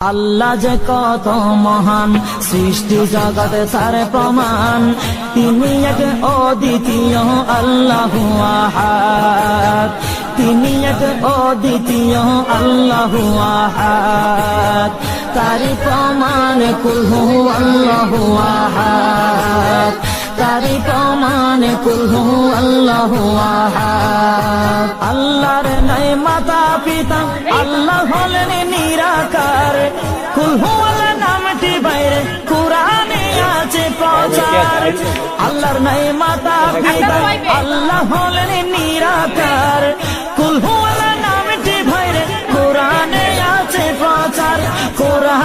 আল্লাহ যে কত মহান, সৃষ্টি জগতে তার প্রমাণ। তিনি এক অদ্বিতীয় আল্লাহু আহাদ, তিনি এক অদ্বিতীয় আল্লাহু আহাদ। তারি প্রমাণ কুল হু আল্লাহু আহাদ, তারি প্রমাণ কুল হু আল্লাহু আহাদ। আল্লাহর নাই মাতা পিতা, আল্লাহ হলেন নিরাকার। কুল হু আল্লাহ নামটি বাইরে কুরআনে আছে প্রচার। আল্লাহর নাই মাতা পিতা, আল্লাহ হলেন নিরাকার। কুল হু আল্লাহ নামটি বাইরে কুরআনে আছে প্রচার। কুরআন